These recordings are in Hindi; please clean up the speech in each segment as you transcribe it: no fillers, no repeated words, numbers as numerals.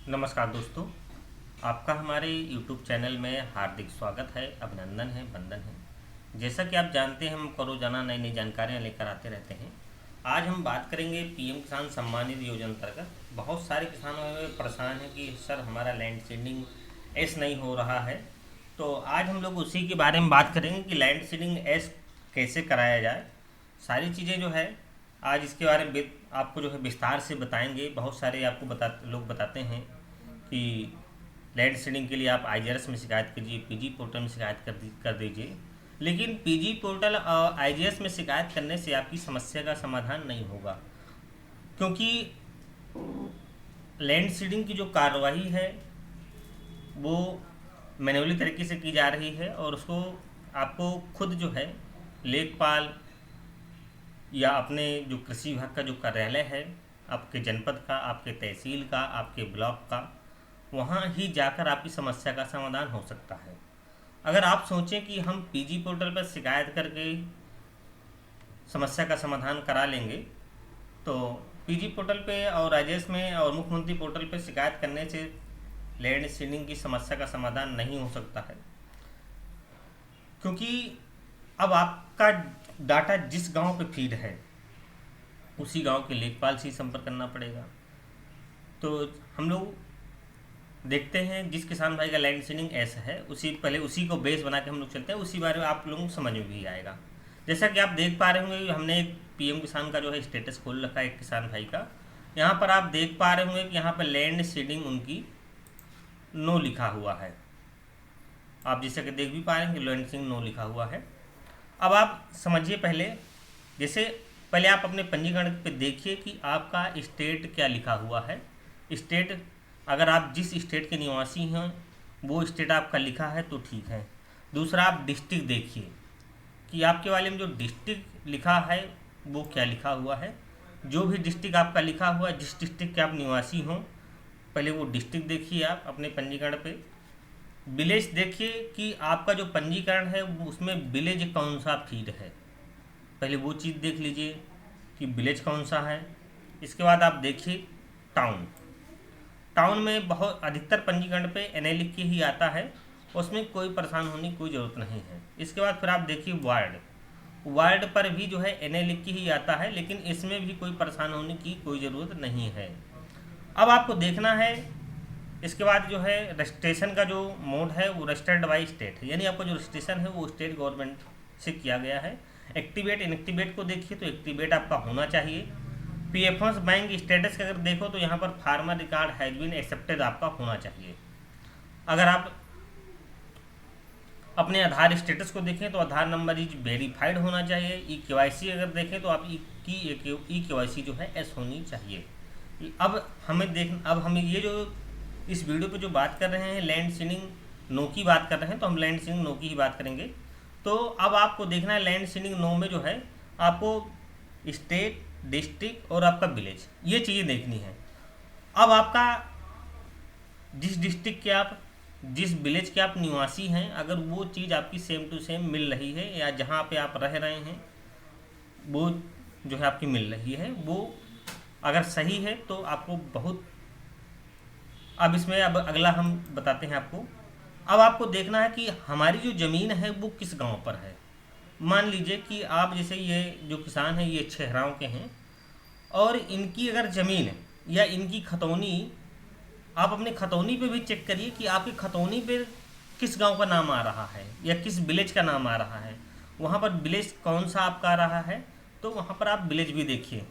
नमस्कार दोस्तों, आपका हमारे YouTube चैनल में हार्दिक स्वागत है, अभिनंदन है, वंदन है। जैसा कि आप जानते हैं, हम रोजाना नई नई जानकारियाँ लेकर आते रहते हैं। आज हम बात करेंगे पीएम किसान सम्मान निधि योजना अंतर्गत। बहुत सारे किसान परेशान हैं कि सर हमारा लैंड सीडिंग एस नहीं हो रहा है। तो आज हम लोग उसी के बारे में बात करेंगे कि लैंड सीडिंग एस कैसे कराया जाए। सारी चीज़ें जो है आज इसके बारे में आपको जो है विस्तार से बताएंगे। बहुत सारे आपको लोग बताते हैं कि लैंड सीडिंग के लिए आप आईजीआरएस में शिकायत कीजिए, पीजी पोर्टल में शिकायत कर दीजिए। लेकिन पीजी पोर्टल और आईजीआरएस में शिकायत करने से आपकी समस्या का समाधान नहीं होगा, क्योंकि लैंड सीडिंग की जो कार्रवाई है वो मैन्युअली तरीके से की जा रही है और उसको आपको खुद जो है लेखपाल या अपने जो कृषि विभाग का जो कार्यालय है, आपके जनपद का, आपके तहसील का, आपके ब्लॉक का, वहाँ ही जाकर आपकी समस्या का समाधान हो सकता है। अगर आप सोचें कि हम पीजी पोर्टल पर शिकायत करके समस्या का समाधान करा लेंगे, तो पीजी पोर्टल पे और राजेश में और मुख्यमंत्री पोर्टल पे शिकायत करने से लैंड सीडिंग की समस्या का समाधान नहीं हो सकता है, क्योंकि अब आपका डाटा जिस गांव पे फीड है उसी गांव के लेखपाल से ही संपर्क करना पड़ेगा। तो हम लोग देखते हैं जिस किसान भाई का लैंड सीडिंग ऐसा है उसी को बेस बना के हम लोग चलते हैं, उसी बारे में आप लोगों को समझ में भी आएगा। जैसा कि आप देख पा रहे होंगे, हमने एक पीएम किसान का जो है स्टेटस खोल रखा है एक किसान भाई का। यहाँ पर आप देख पा रहे होंगे कि यहाँ पर लैंड सीडिंग उनकी नो लिखा हुआ है। आप जैसा कि देख भी पा रहे हैं कि लैंड सीडिंग नो लिखा हुआ है। अब आप समझिए, पहले आप अपने पंजीकरण पे देखिए कि आपका स्टेट क्या लिखा हुआ है। स्टेट, अगर आप जिस स्टेट के निवासी हैं वो स्टेट आपका लिखा है तो ठीक है। दूसरा, आप डिस्ट्रिक्ट देखिए कि आपके वाले में जो डिस्ट्रिक्ट लिखा है वो क्या लिखा हुआ है। जो भी डिस्ट्रिक्ट आपका लिखा हुआ है, जिस डिस्ट्रिक्ट के आप निवासी हों, पहले वो डिस्ट्रिक्ट देखिए आप अपने पंजीकरण पे। विलेज देखिए कि आपका जो पंजीकरण है उसमें विलेज कौन सा फीड है, पहले वो चीज़ देख लीजिए कि विलेज कौन सा है। इसके बाद आप देखिए टाउन। टाउन में बहुत अधिकतर पंजीकरण पे एनए लिख के ही आता है, उसमें कोई परेशान होने की कोई ज़रूरत नहीं है। इसके बाद फिर आप देखिए वार्ड पर भी जो है एनए लिख के ही आता है, लेकिन इसमें भी कोई परेशान होने की कोई ज़रूरत नहीं है। अब आपको देखना है, इसके बाद जो है रजिस्ट्रेशन का जो मोड है वो रजिस्टर्ड बाई स्टेट है, यानी आपका जो रजिस्ट्रेशन है वो स्टेट गवर्नमेंट से किया गया है। एक्टिवेट इनएक्टिवेट को देखिए तो एक्टिवेट आपका होना चाहिए। पीएफएस बैंक स्टेटस का अगर देखो तो यहाँ पर farmer record has been accepted आपका होना चाहिए। अगर आप अपने आधार स्टेटस को देखें तो आधार नंबर इज वेरीफाइड होना चाहिए। ई केवाईसी अगर देखें तो आप ई केवाईसी जो है एस होनी चाहिए। अब हमें ये जो इस वीडियो पे जो बात कर रहे हैं लैंड सीडिंग नो की बात कर रहे हैं, तो हम लैंड सीडिंग नो की ही बात करेंगे। तो अब आपको देखना है लैंड सीडिंग नो में जो है आपको स्टेट, डिस्ट्रिक्ट और आपका विलेज, ये चीज़ें देखनी है। अब आपका जिस डिस्ट्रिक्ट के आप, जिस विलेज के आप निवासी हैं, अगर वो चीज़ आपकी सेम टू सेम मिल रही है या जहाँ पे आप रह रहे हैं वो जो है आपकी मिल रही है, वो अगर सही है तो आपको बहुत। अब इसमें अब अगला हम बताते हैं आपको। अब आपको देखना है कि हमारी जो ज़मीन है वो किस गांव पर है। मान लीजिए कि आप जैसे ये जो किसान हैं ये छहराव के हैं और इनकी अगर ज़मीन या इनकी खतौनी, आप अपने खतौनी पे भी चेक करिए कि आपकी खतौनी पे किस गांव का नाम आ रहा है या किस विलेज का नाम आ रहा है। वहाँ पर विलेज कौन सा आपका आ रहा है तो वहाँ पर आप विलेज भी देखिए।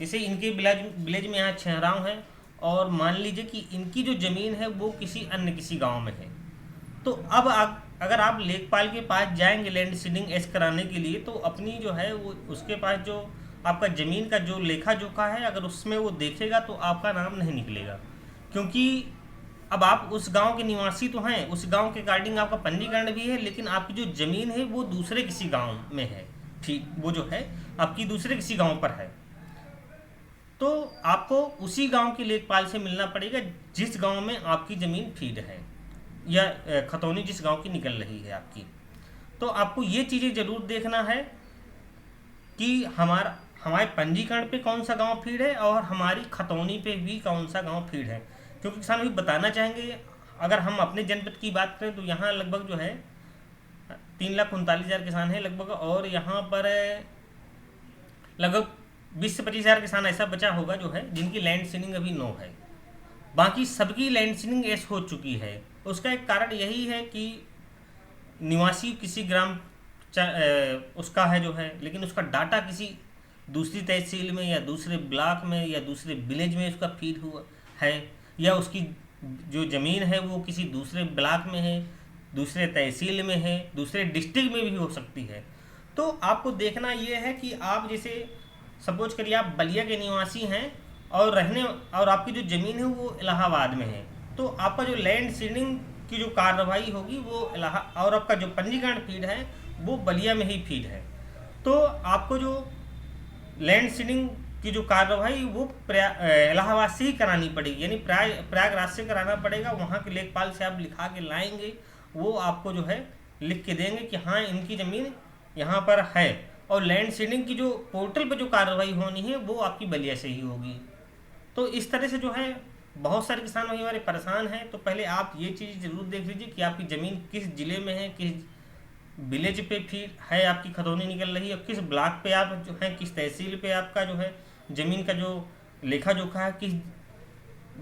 जैसे इनके विलेज में यहाँ छहराव है और मान लीजिए कि इनकी जो ज़मीन है वो किसी गांव में है, तो अब अगर आप लेखपाल के पास जाएंगे लैंड सीडिंग एस कराने के लिए, तो अपनी जो है वो उसके पास जो आपका ज़मीन का जो लेखा जोखा है अगर उसमें वो देखेगा तो आपका नाम नहीं निकलेगा, क्योंकि अब आप उस गांव के निवासी तो हैं, उस गांव के अकॉर्डिंग आपका पंजीकरण भी है, लेकिन आपकी जो ज़मीन है वो दूसरे किसी गाँव में है। ठीक, वो जो है आपकी दूसरे किसी गाँव पर है, तो आपको उसी गांव के लेखपाल से मिलना पड़ेगा जिस गांव में आपकी ज़मीन फीड है या खतौनी जिस गांव की निकल रही है आपकी। तो आपको ये चीज़ें ज़रूर देखना है कि हमारे पंजीकरण पे कौन सा गांव फीड है और हमारी खतौनी पे भी कौन सा गांव फीड है, क्योंकि किसान भाई बताना चाहेंगे, अगर हम अपने जनपद की बात करें तो यहाँ लगभग जो है 3,39,000 किसान हैं लगभग, और यहाँ पर लगभग 20 से 25 हज़ार किसान ऐसा बचा होगा जो है जिनकी लैंड सीलिंग अभी नो है। बाकी सबकी लैंड सीलिंग एस हो चुकी है। उसका एक कारण यही है कि निवासी किसी उसका है जो है, लेकिन उसका डाटा किसी दूसरी तहसील में या दूसरे ब्लॉक में या दूसरे विलेज में उसका फीड हुआ है, या उसकी जो ज़मीन है वो किसी दूसरे ब्लॉक में है, दूसरे तहसील में है, दूसरे डिस्ट्रिक्ट में भी हो सकती है। तो आपको देखना ये है कि आप जैसे सपोज करिए आप बलिया के निवासी हैं और आपकी जो ज़मीन है वो इलाहाबाद में है, तो आपका जो लैंड सीडिंग की जो कार्रवाई होगी वो और आपका जो पंजीकरण फीड है वो बलिया में ही फीड है। तो आपको जो लैंड सीडिंग की जो कार्रवाई वो इलाहाबाद से ही करानी पड़ेगी, यानी प्रयागराज से कराना पड़ेगा। वहाँ के लेखपाल से आप लिखा के लाएंगे, वो आपको जो है लिख के देंगे कि हाँ इनकी ज़मीन यहाँ पर है, और लैंड सीडिंग की जो पोर्टल पर जो कार्रवाई होनी है वो आपकी बलिया से ही होगी। तो इस तरह से जो है बहुत सारे किसान भाई हमारे परेशान हैं। तो पहले आप ये चीज़ ज़रूर देख लीजिए कि आपकी ज़मीन किस ज़िले में है, किस विलेज पे फिर है आपकी खतौनी निकल रही है, किस ब्लॉक पे आप जो है, किस तहसील पे आपका जो है ज़मीन का जो लेखा जोखा है, किस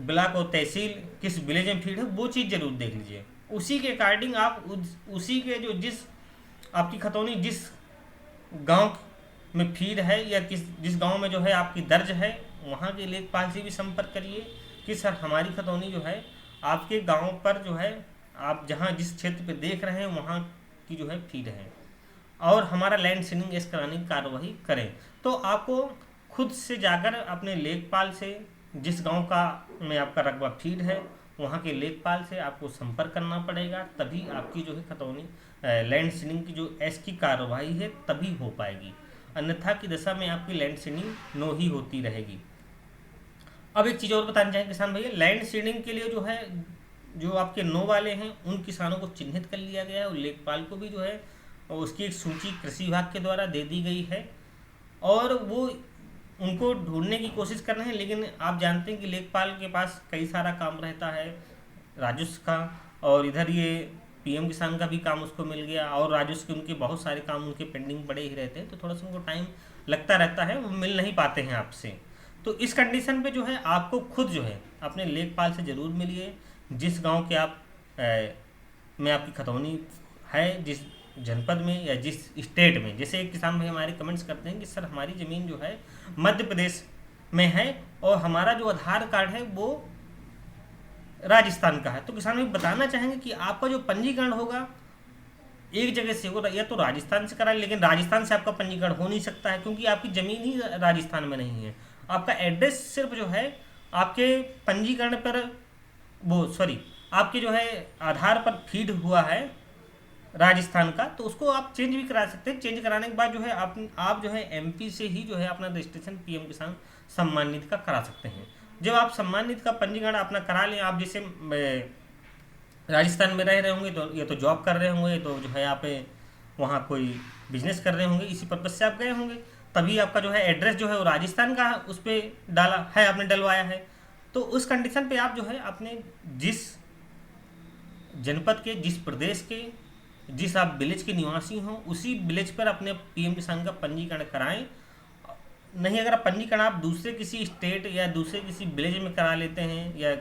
ब्लॉक और तहसील किस विलेज में फीड है, वो चीज़ ज़रूर देख लीजिए। उसी के अकॉर्डिंग आप उसी के जो जिस आपकी खतौनी जिस गांव में फीड है या जिस गांव में जो है आपकी दर्ज है, वहाँ के लेखपाल से भी संपर्क करिए कि सर हमारी खतौनी जो है आपके गांव पर जो है आप जहाँ जिस क्षेत्र पे देख रहे हैं वहाँ की जो है फीड है, और हमारा लैंड सीडिंग एस कराने की कार्रवाई करें। तो आपको खुद से जाकर अपने लेखपाल से, जिस गांव का में आपका रकबा फीड है वहाँ के लेखपाल से आपको संपर्क करना पड़ेगा, तभी आपकी जो है खतौनी लैंड सीडिंग की जो एस की कार्रवाई है तभी हो पाएगी। अन्यथा की दशा में आपकी लैंड सीडिंग नो ही होती रहेगी। अब एक चीज़ और बताना चाहें किसान भैया, लैंड सीडिंग के लिए जो है जो आपके नो वाले हैं उन किसानों को चिन्हित कर लिया गया है, और लेखपाल को भी जो है उसकी एक सूची कृषि विभाग के द्वारा दे दी गई है, और वो उनको ढूंढने की कोशिश कर रहे हैं। लेकिन आप जानते हैं कि लेखपाल के पास कई सारा काम रहता है राजस्व का, और इधर ये पीएम किसान का भी काम उसको मिल गया, और राजस्व के उनके बहुत सारे काम उनके पेंडिंग पड़े ही रहते हैं, तो थोड़ा सा उनको टाइम लगता रहता है, वो मिल नहीं पाते हैं आपसे। तो इस कंडीशन पे जो है आपको खुद जो है अपने लेखपाल से ज़रूर मिलिए, जिस गांव के आप में आपकी खतौनी है, जिस जनपद में या जिस स्टेट में। जैसे एक किसान भाई हमारे कमेंट्स करते हैं कि सर हमारी ज़मीन जो है मध्य प्रदेश में है और हमारा जो आधार कार्ड है वो राजस्थान का है। तो किसान भाई बताना चाहेंगे कि आपका जो पंजीकरण होगा एक जगह से होगा, या तो राजस्थान से कराए, लेकिन राजस्थान से आपका पंजीकरण हो नहीं सकता है क्योंकि आपकी ज़मीन ही राजस्थान में नहीं है। आपका एड्रेस सिर्फ जो है आपके पंजीकरण पर आपके जो है आधार पर फीड हुआ है राजस्थान का, तो उसको आप चेंज भी करा सकते हैं। चेंज कराने के बाद जो है आप जो है एमपी से ही जो है अपना रजिस्ट्रेशन पीएम किसान सम्मान निधि का करा सकते हैं। जब आप सम्मान निधि का पंजीकरण अपना करा लें, आप जैसे राजस्थान में रह रहे होंगे तो या तो जॉब कर रहे होंगे, तो जो है आप वहाँ कोई बिजनेस कर रहे होंगे, इसी पर्पज़ से आप गए होंगे, तभी आपका जो है एड्रेस जो है वो राजस्थान का उस पर डाला है, आपने डलवाया है। तो उस कंडीशन पे आप जो है अपने जिस जनपद के, जिस प्रदेश के, जिस आप विलेज के निवासी हों, उसी विलेज पर अपने पीएम किसान का पंजीकरण कराएं। नहीं, अगर आप पंजीकरण आप दूसरे किसी स्टेट या दूसरे किसी विलेज में करा लेते हैं या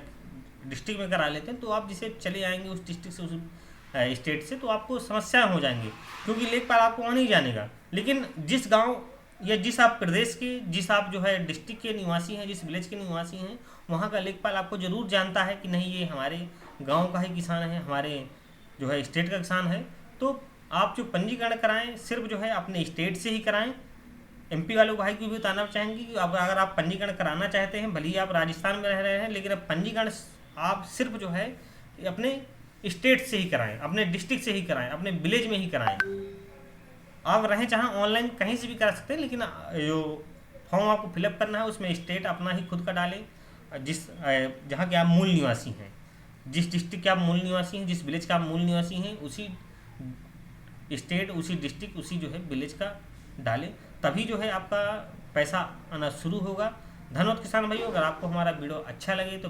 डिस्ट्रिक्ट में करा लेते हैं, तो आप जिसे चले आएंगे उस डिस्ट्रिक्ट से, उस स्टेट से, तो आपको समस्या हो जाएंगी क्योंकि लेखपाल आपको वहाँ नहीं जानेगा। लेकिन जिस गांव या जिस आप प्रदेश के, जिस आप जो है डिस्ट्रिक्ट के निवासी हैं, जिस विलेज के निवासी हैं, वहाँ का लेखपाल आपको ज़रूर जानता है कि नहीं ये हमारे गांव का ही किसान है, हमारे जो है स्टेट का किसान है। तो आप जो पंजीकरण कराएं सिर्फ जो है अपने स्टेट से ही कराएं। एमपी वालों भाई को भी बताना चाहेंगे कि अगर आप पंजीकरण कराना चाहते हैं, भले ही आप राजस्थान में रह रहे हैं, लेकिन अब पंजीकरण आप सिर्फ जो है अपने स्टेट से ही कराएं, अपने डिस्ट्रिक्ट से ही कराएं, अपने विलेज में ही कराएं। आप रहें चाहे ऑनलाइन कहीं से भी करा सकते हैं, लेकिन जो फॉर्म आपको फिलअप करना है उसमें स्टेट अपना ही खुद का डालें, जहाँ के आप मूल निवासी हैं, जिस डिस्ट्रिक्ट के आप मूल निवासी हैं, जिस विलेज का आप मूल निवासी हैं, उसी स्टेट, उसी डिस्ट्रिक्ट, उसी जो है विलेज का डालें, तभी जो है आपका पैसा आना शुरू होगा। धन्यवाद किसान भाइयों। अगर आपको हमारा वीडियो अच्छा लगे तो